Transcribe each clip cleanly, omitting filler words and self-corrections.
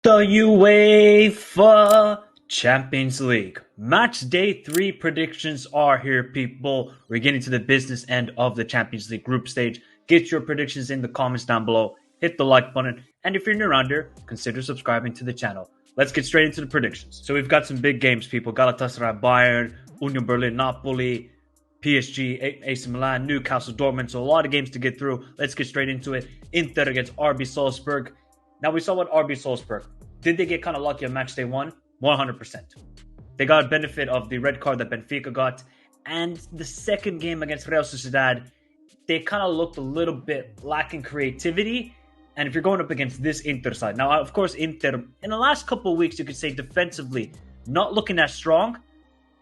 The UEFA Champions League. Match day 3 predictions are here, people. We're getting to the business end of the Champions League group stage. Get your predictions in the comments down below. Hit the like button. And if you're new around here, consider subscribing to the channel. Let's get straight into the predictions. So we've got some big games, people. Galatasaray, Bayern, Union Berlin, Napoli, PSG, AC Milan, Newcastle, Dortmund. So a lot of games to get through. Let's get straight into it. Inter against RB Salzburg. Now, we saw what RB Salzburg. Did they get kind of lucky on match day 1? 100%. They got a benefit of the red card that Benfica got. And the second game against Real Sociedad, they kind of looked a little bit lacking creativity. And if you're going up against this Inter side. Now, of course, Inter, in the last couple of weeks, you could say defensively, not looking that strong.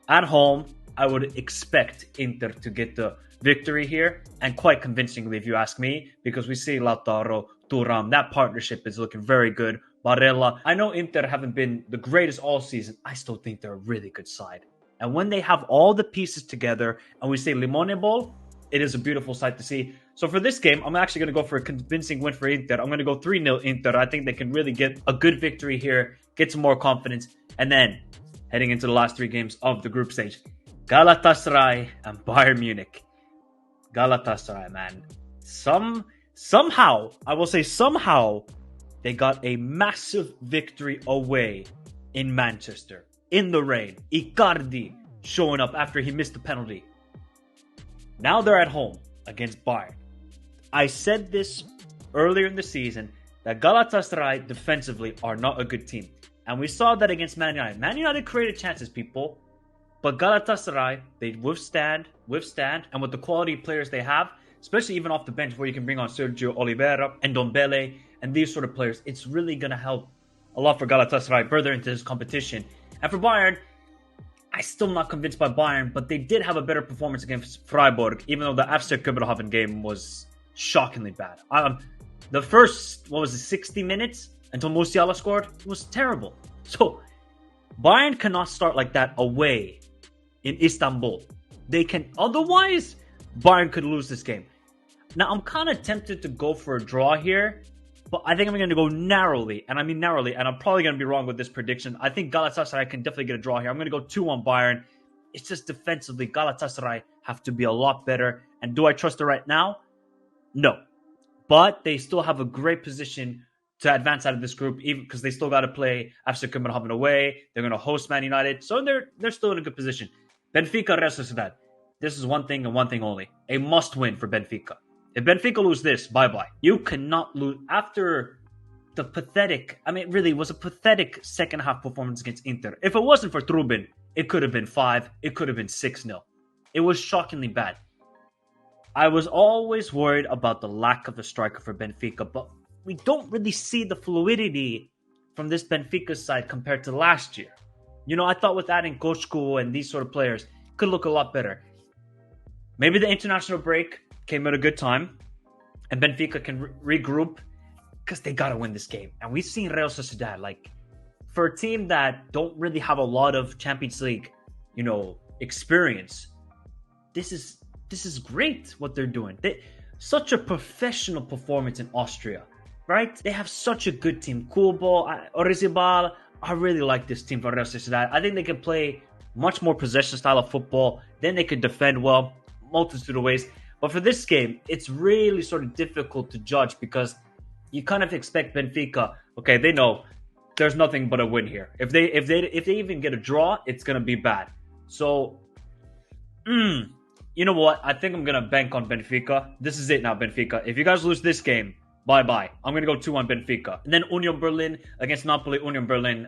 At home, I would expect Inter to get the victory here. And quite convincingly, if you ask me. Because we see Lautaro, Thuram, that partnership is looking very good. Barella. I know Inter haven't been the greatest all season. I still think they're a really good side. And when they have all the pieces together and we say Limone Ball, it is a beautiful sight to see. So for this game, I'm actually going to go for a convincing win for Inter. I'm going to go 3-0 Inter. I think they can really get a good victory here, get some more confidence. And then heading into the last 3 games of the group stage, Galatasaray and Bayern Munich. Galatasaray, man. Somehow, I will say somehow, they got a massive victory away in Manchester. In the rain. Icardi showing up after he missed the penalty. Now they're at home against Bayern. I said this earlier in the season that Galatasaray defensively are not a good team. And we saw that against Man United. Man United created chances, people. But Galatasaray, they withstand. And with the quality players they have, especially even off the bench where you can bring on Sergio Oliveira and Ndombele and these sort of players, it's really going to help a lot for Galatasaray further into this competition. And for Bayern, I'm still not convinced by Bayern, but they did have a better performance against Freiburg, even though the FC Copenhagen game was shockingly bad. The first, 60 minutes until Musiala scored, was terrible. So Bayern cannot start like that away in Istanbul. They can, otherwise, Bayern could lose this game. Now, I'm kind of tempted to go for a draw here, but I think I'm going to go narrowly, and I mean narrowly, and I'm probably going to be wrong with this prediction. I think Galatasaray can definitely get a draw here. I'm going to go 2-1 Bayern. It's just defensively, Galatasaray have to be a lot better. And do I trust it right now? No. But they still have a great position to advance out of this group, even because they still got to play FC Copenhagen away. They're going to host Man United, so they're still in a good position. Benfica, Real Sociedad. This is one thing and one thing only. A must-win for Benfica. If Benfica lose this, bye-bye. You cannot lose after the pathetic, it really was a pathetic second half performance against Inter. If it wasn't for Trubin, it could have been 5, it could have been 6-0. It was shockingly bad. I was always worried about the lack of a striker for Benfica, but we don't really see the fluidity from this Benfica side compared to last year. I thought with adding Koshku and these sort of players, it could look a lot better. Maybe the international break came at a good time, and Benfica can regroup because they got to win this game. And we've seen Real Sociedad, for a team that don't really have a lot of Champions League, experience, this is great what they're doing. Such a professional performance in Austria, right? They have such a good team. Kubo, Orizabal, I really like this team for Real Sociedad. I think they can play much more possession style of football. Then they could defend well, multitude of ways. But for this game, it's really sort of difficult to judge because you kind of expect Benfica. Okay, they know there's nothing but a win here. If they even get a draw, it's gonna be bad. So, you know what? I think I'm gonna bank on Benfica. This is it now, Benfica. If you guys lose this game, bye-bye. I'm gonna go 2-1 Benfica. And then Union Berlin against Napoli. Union Berlin,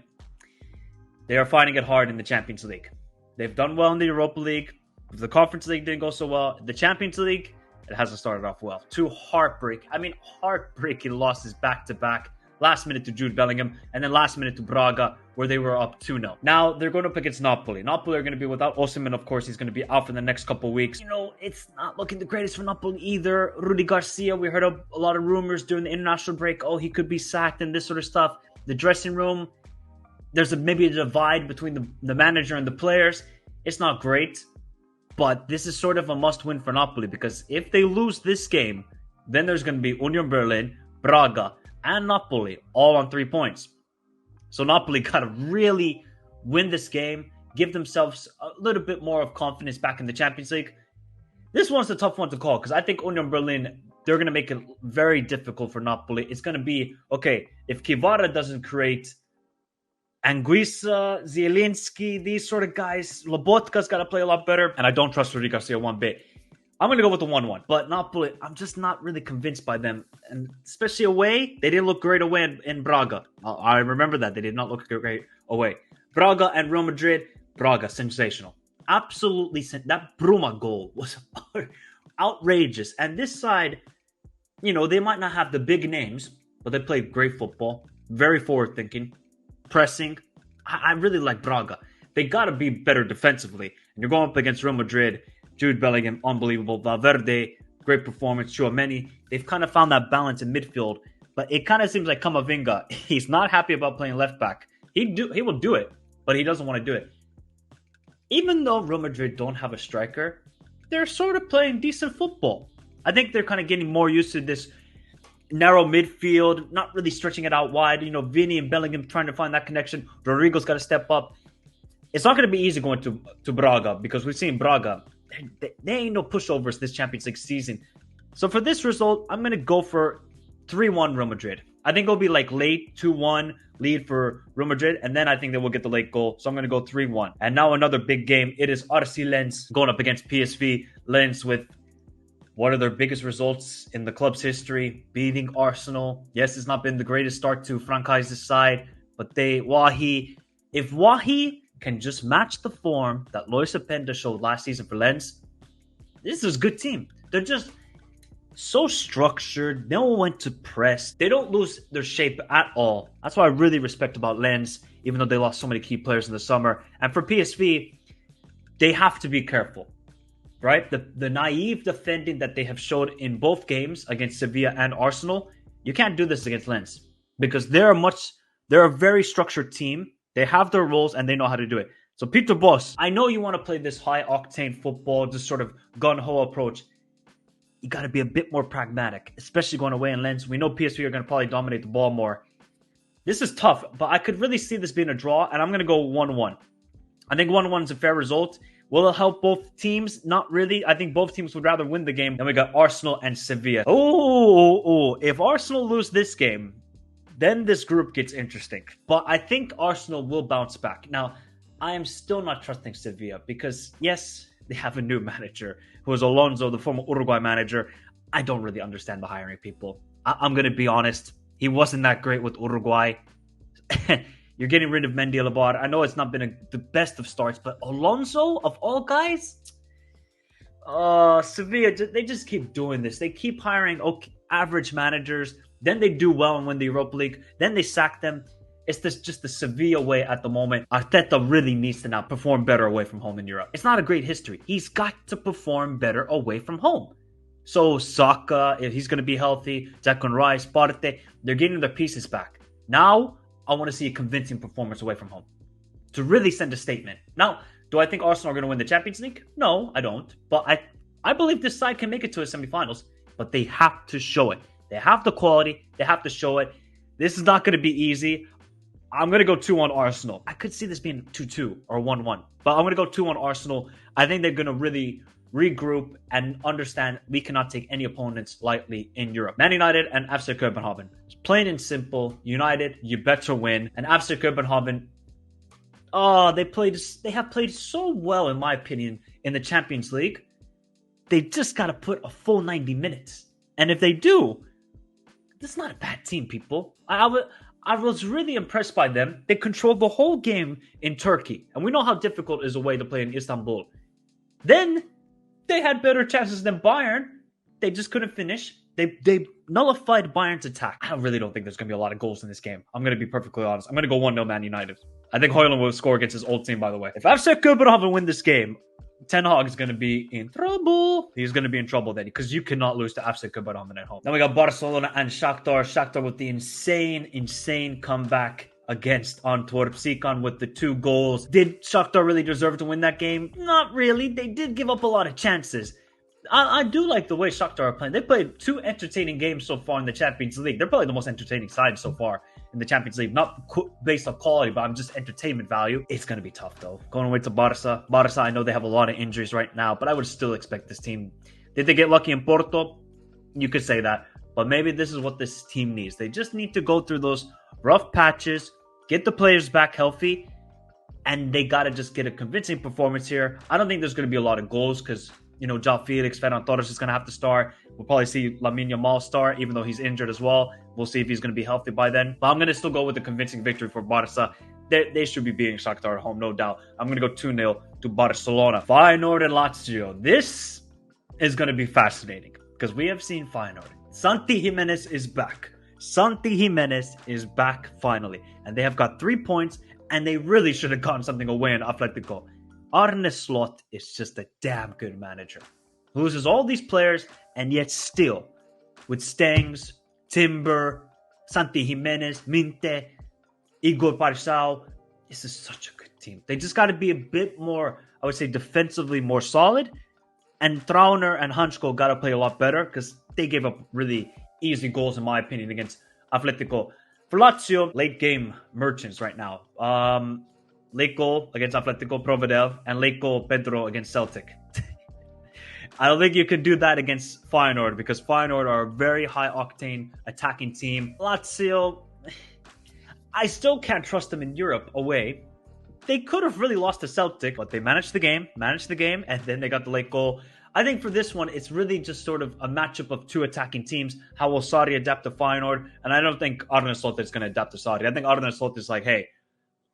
they are finding it hard in the Champions League. They've done well in the Europa League. The Conference League didn't go so well. The Champions League, it hasn't started off well. 2 heartbreaking losses back-to-back. Last minute to Jude Bellingham, and then last minute to Braga, where they were up 2-0. Now, they're going up against Napoli. Napoli are going to be without Osimhen, of course. He's going to be out for the next couple of weeks. It's not looking the greatest for Napoli either. Rudy Garcia, we heard a lot of rumors during the international break. Oh, he could be sacked and this sort of stuff. The dressing room, there's maybe a divide between the manager and the players. It's not great. But this is sort of a must-win for Napoli because if they lose this game, then there's going to be Union Berlin, Braga, and Napoli all on 3 points. So Napoli got to really win this game, give themselves a little bit more of confidence back in the Champions League. This one's a tough one to call because I think Union Berlin, they're going to make it very difficult for Napoli. It's going to be, okay, if Kvara doesn't create, Anguissa, Zielinski, these sort of guys, Lobotka's got to play a lot better, and I don't trust Rudy Garcia one bit. I'm going to go with the 1-1. But Napoli, I'm just not really convinced by them. And especially away, they didn't look great away in Braga. I remember that. They did not look great away. Braga and Real Madrid, Braga, sensational. Absolutely. That Bruma goal was outrageous. And this side, you know, they might not have the big names, but they play great football. Very forward-thinking. Pressing. I really like Braga. They got to be better defensively. And you're going up against Real Madrid. Jude Bellingham, unbelievable. Valverde, great performance. Tchouaméni, they've kind of found that balance in midfield. But it kind of seems like Camavinga, he's not happy about playing left back. He will do it, but he doesn't want to do it. Even though Real Madrid don't have a striker, they're sort of playing decent football. I think they're kind of getting more used to this narrow midfield, not really stretching it out wide. You know, Vini and Bellingham trying to find that connection. Rodrigo's got to step up. It's not going to be easy going to Braga because we've seen Braga. They ain't no pushovers this Champions League season. So for this result, I'm going to go for 3-1 Real Madrid. I think it'll be like late 2-1 lead for Real Madrid, and then I think they will get the late goal. So I'm going to go 3-1. And now another big game. It is RC Lens going up against PSV. Lens with one of their biggest results in the club's history, beating Arsenal. Yes, it's not been the greatest start to Frankheis's side, but if Wahi can just match the form that Lois Openda showed last season for Lens, this is a good team. They're just so structured. They know when to press. They don't lose their shape at all. That's what I really respect about Lens, even though they lost so many key players in the summer. And for PSV, they have to be careful, right? The naive defending that they have showed in both games against Sevilla and Arsenal, you can't do this against Lens because they're a very structured team. They have their roles and they know how to do it. So Peter Bosz, I know you want to play this high-octane football, this sort of gun-ho approach. You got to be a bit more pragmatic, especially going away in Lens. We know PSV are going to probably dominate the ball more. This is tough, but I could really see this being a draw, and I'm going to go 1-1. I think 1-1 is a fair result. Will it help both teams? Not really. I think both teams would rather win the game. Then we got Arsenal and Sevilla. If Arsenal lose this game, then this group gets interesting. But I think Arsenal will bounce back. Now, I am still not trusting Sevilla because, yes, they have a new manager who is Alonso, the former Uruguay manager. I don't really understand the hiring people. I'm going to be honest. He wasn't that great with Uruguay. You're getting rid of Mendy Labar. I know it's not been the best of starts, but Alonso, of all guys, Sevilla, they just keep doing this. They keep hiring average managers. Then they do well and win the Europa League. Then they sack them. It's just the Sevilla way at the moment. Arteta really needs to now perform better away from home in Europe. It's not a great history. He's got to perform better away from home. So Saka, if he's going to be healthy, Declan Rice, Partey, they're getting their pieces back. Now, I want to see a convincing performance away from home to really send a statement. Now, do I think Arsenal are going to win the Champions League? No, I don't. But I believe this side can make it to a semifinals, but they have to show it. They have the quality. They have to show it. This is not going to be easy. I'm going to go 2-1 Arsenal. I could see this being 2-2 or 1-1, but I'm going to go 2-1 Arsenal. I think they're going to really regroup and understand we cannot take any opponents lightly in Europe. Man United and FC Copenhagen. It's plain and simple. United, you better win. And FC Copenhagen, they have played so well, in my opinion, in the Champions League. They just got to put a full 90 minutes. And if they do, this is not a bad team, people. I was really impressed by them. They controlled the whole game in Turkey. And we know how difficult it is away to play in Istanbul. Then they had better chances than Bayern. They just couldn't finish. They nullified Bayern's attack. I really don't think there's going to be a lot of goals in this game. I'm going to be perfectly honest. I'm going to go 1-0 Man United. I think Højlund will score against his old team, by the way. If FC Copenhagen win this game, Ten Hag is going to be in trouble. He's going to be in trouble then because you cannot lose to FC Copenhagen at home. Then we got Barcelona and Shakhtar. Shakhtar with the insane comeback against Antwerp. Sikan with the 2 goals. Did Shakhtar really deserve to win that game? Not really. They did give up a lot of chances. I do like the way Shakhtar are playing. They played 2 entertaining games so far in the Champions League. They're probably the most entertaining side so far in the Champions League. Not based on quality, but I'm just entertainment value. It's going to be tough, though. Going away to Barca. Barca, I know they have a lot of injuries right now, but I would still expect this team. Did they get lucky in Porto? You could say that. But maybe this is what this team needs. They just need to go through those rough patches, get the players back healthy, and they got to just get a convincing performance here. I don't think there's going to be a lot of goals because, you know, João Felix, Ferran Torres is going to have to start. We'll probably see Lamine Yamal start, even though he's injured as well. We'll see if he's going to be healthy by then. But I'm going to still go with a convincing victory for Barca. They should be beating Shakhtar at home, no doubt. I'm going to go 2-0 to Barcelona. Feyenoord and Lazio. This is going to be fascinating because we have seen Feyenoord. Santi Jimenez is back. Santi Jimenez is back finally. And they have got 3 points, and they really should have gotten something away in Atletico. Arne Slot is just a damn good manager. Loses all these players, and yet still, with Stengs, Timber, Santi Jimenez, Minte, Igor Parisao, this is such a good team. They just got to be a bit more, I would say, defensively more solid. And Trauner and Hansko got to play a lot better because they gave up really easy goals, in my opinion, against Atletico. For Lazio, late game merchants right now. Late goal against Atletico Provedel and late goal Pedro against Celtic. I don't think you can do that against Feyenoord because Feyenoord are a very high-octane attacking team. Lazio, I still can't trust them in Europe away. They could have really lost to Celtic, but they managed the game, and then they got the late goal. I think for this one, it's really just sort of a matchup of 2 attacking teams. How will Sarri adapt to Feyenoord? And I don't think Arne Slot is going to adapt to Sarri. I think Arne Slot is like, hey,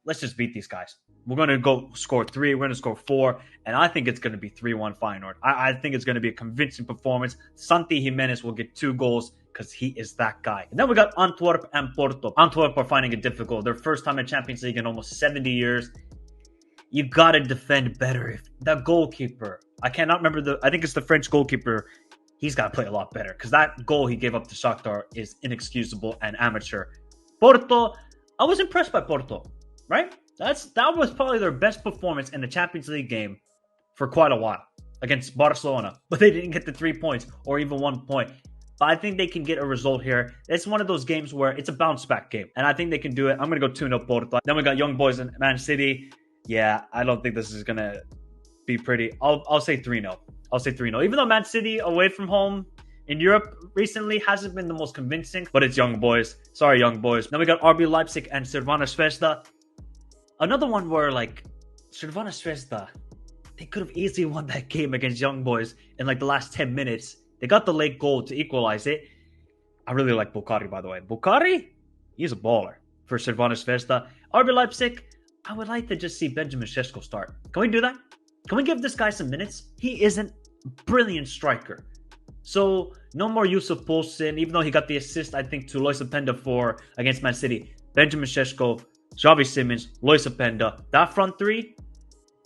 let's just beat these guys. We're going to go score 3. We're going to score 4. And I think it's going to be 3-1 Feyenoord. I think it's going to be a convincing performance. Santi Jimenez will get 2 goals because he is that guy. And then we got Antwerp and Porto. Antwerp are finding it difficult. Their first time in Champions League in almost 70 years. You got to defend better. If that goalkeeper, I cannot remember I think it's the French goalkeeper. He's got to play a lot better because that goal he gave up to Shakhtar is inexcusable and amateur. Porto, I was impressed by Porto, right? That was probably their best performance in the Champions League game for quite a while against Barcelona. But they didn't get the 3 points or even 1 point. But I think they can get a result here. It's one of those games where it's a bounce back game. And I think they can do it. I'm going to go 2-0 Porto. Then we got Young Boys in Man City. Yeah, I don't think this is going to be pretty. I'll say 3-0. I'll say 3-0. Even though Man City away from home in Europe recently hasn't been the most convincing. But it's Young Boys. Sorry, Young Boys. Then we got RB Leipzig and Crvena zvezda. Another one where, like, Crvena zvezda, they could have easily won that game against Young Boys in, like, the last 10 minutes. They got the late goal to equalize it. I really like Bukhari, by the way. Bukhari, he's a baller for Crvena zvezda. RB Leipzig, I would like to just see Benjamin Šeško start. Can we do that? Can we give this guy some minutes? He is a brilliant striker. So, no more use of Poulsen, even though he got the assist, I think, to Lois Openda against Man City. Benjamin Šeško, Xavi Simons, Lois Openda. That front 3,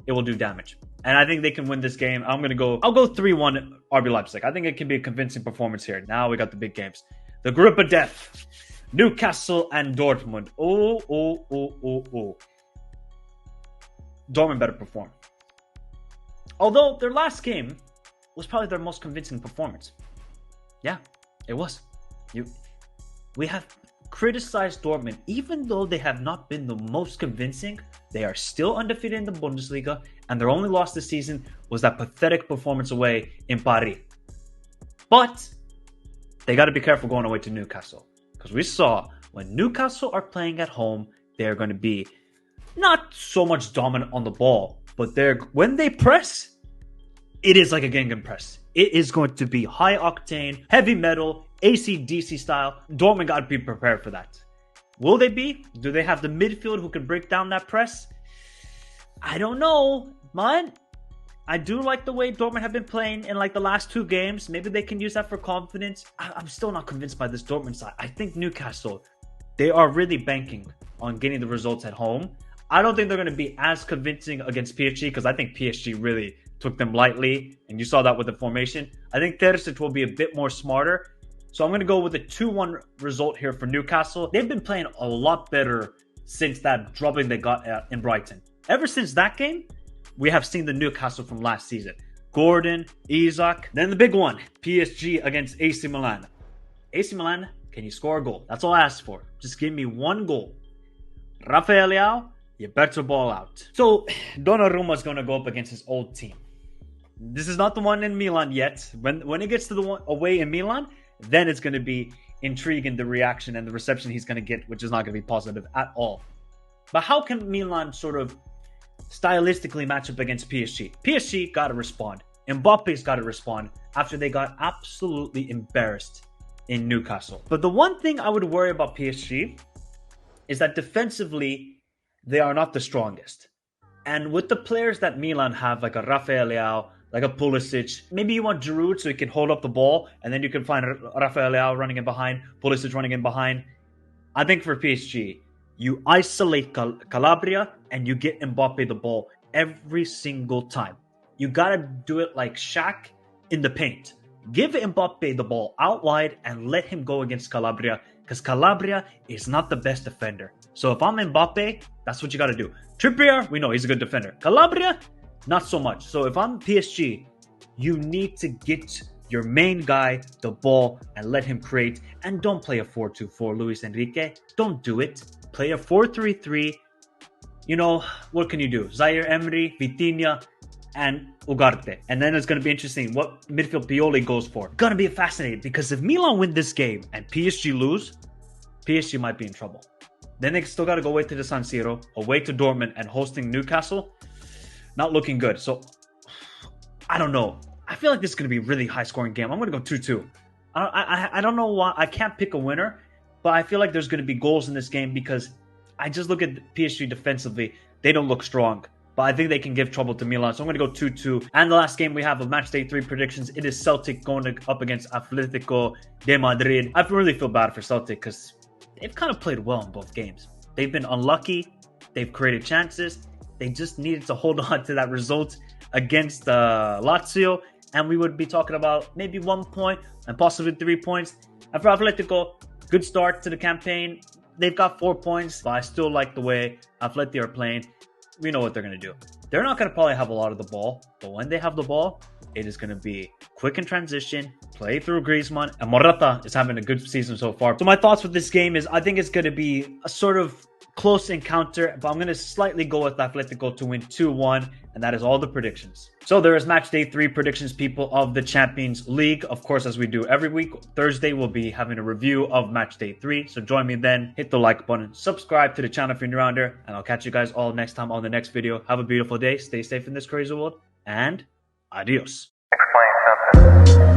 it will do damage. And I think they can win this game. I'll go 3-1 RB Leipzig. I think it can be a convincing performance here. Now we got the big games. The group of death. Newcastle and Dortmund. Oh. Dortmund better perform. Although their last game was probably their most convincing performance. Yeah, it was. We have criticized Dortmund. Even though they have not been the most convincing, they are still undefeated in the Bundesliga, and their only loss this season was that pathetic performance away in Paris. But they got to be careful going away to Newcastle, because we saw when Newcastle are playing at home, they're going to be not so much dominant on the ball, but when they press, it is like a Gengen press. It is going to be high octane, heavy metal, AC/DC style. Dortmund got to be prepared for that. Will they be? Do they have the midfield who can break down that press? I don't know, man. I do like the way Dortmund have been playing in like the last 2 games. Maybe they can use that for confidence. I'm still not convinced by this Dortmund side. I think Newcastle, they are really banking on getting the results at home. I don't think they're going to be as convincing against PSG because I think PSG really took them lightly, and you saw that with the formation. I think Terzic will be a bit more smarter. So I'm going to go with a 2-1 result here for Newcastle. They've been playing a lot better since that drubbing they got in Brighton. Ever since that game, we have seen the Newcastle from last season. Gordon, Isaac. Then the big one, PSG against AC Milan. AC Milan, can you score a goal? That's all I asked for. Just give me one goal. Rafael Leao, you better ball out. So Donnarumma's going to go up against his old team. This is not the one in Milan yet. When it gets to the one away in Milan, then it's going to be intriguing, the reaction and the reception he's going to get, which is not going to be positive at all. But how can Milan sort of stylistically match up against PSG? PSG got to respond. Mbappe's got to respond after they got absolutely embarrassed in Newcastle. But the one thing I would worry about PSG is that defensively, they are not the strongest. And with the players that Milan have, like a Rafael Leao, like a Pulisic, maybe you want Giroud so he can hold up the ball, and then you can find Rafael Leao running in behind, Pulisic running in behind. I think for PSG, you isolate Calabria and you get Mbappe the ball every single time. You gotta do it like Shaq in the paint. Give Mbappe the ball out wide and let him go against Calabria, because Calabria is not the best defender. So if I'm Mbappe, that's what you gotta do. Trippier, we know he's a good defender. Calabria, not so much. So if I'm PSG, you need to get your main guy the ball and let him create. And don't play a 4-2-4, Luis Enrique. Don't do it. Play a 4-3-3. You know, what can you do? Zaire Emery, Vitinha, and Ugarte. And then it's going to be interesting what midfield Pioli goes for. Going to be fascinating, because if Milan win this game and PSG lose, PSG might be in trouble. Then they still got to go away to the San Siro, away to Dortmund, and hosting Newcastle. Not looking good. So, I don't know. I feel like this is going to be a really high-scoring game. I'm going to go 2-2. I don't know why. I can't pick a winner, but I feel like there's going to be goals in this game, because I just look at PSG defensively. They don't look strong, but I think they can give trouble to Milan. So I'm going to go 2-2. And the last game we have of Matchday 3 predictions, it is Celtic going up against Atletico de Madrid. I really feel bad for Celtic, because they've kind of played well in both games. They've been unlucky. They've created chances. They just needed to hold on to that result against Lazio, and we would be talking about maybe 1 point and possibly 3 points. And for Atletico, good start to the campaign. They've got 4 points, but I still like the way Atleti are playing. We know what they're going to do. They're not going to probably have a lot of the ball, but when they have the ball, it is going to be quick in transition, play through Griezmann, and Morata is having a good season so far. So my thoughts with this game is I think it's going to be a sort of close encounter, but I'm going to slightly go with Atletico to win 2-1, and that is all the predictions. So there is match day 3 predictions, people, of the Champions League. Of course, as we do every week, Thursday we'll be having a review of match day 3. So join me then, hit the like button, subscribe to the channel if you're new around here, and I'll catch you guys all next time on the next video. Have a beautiful day, stay safe in this crazy world, and adios. Explain something.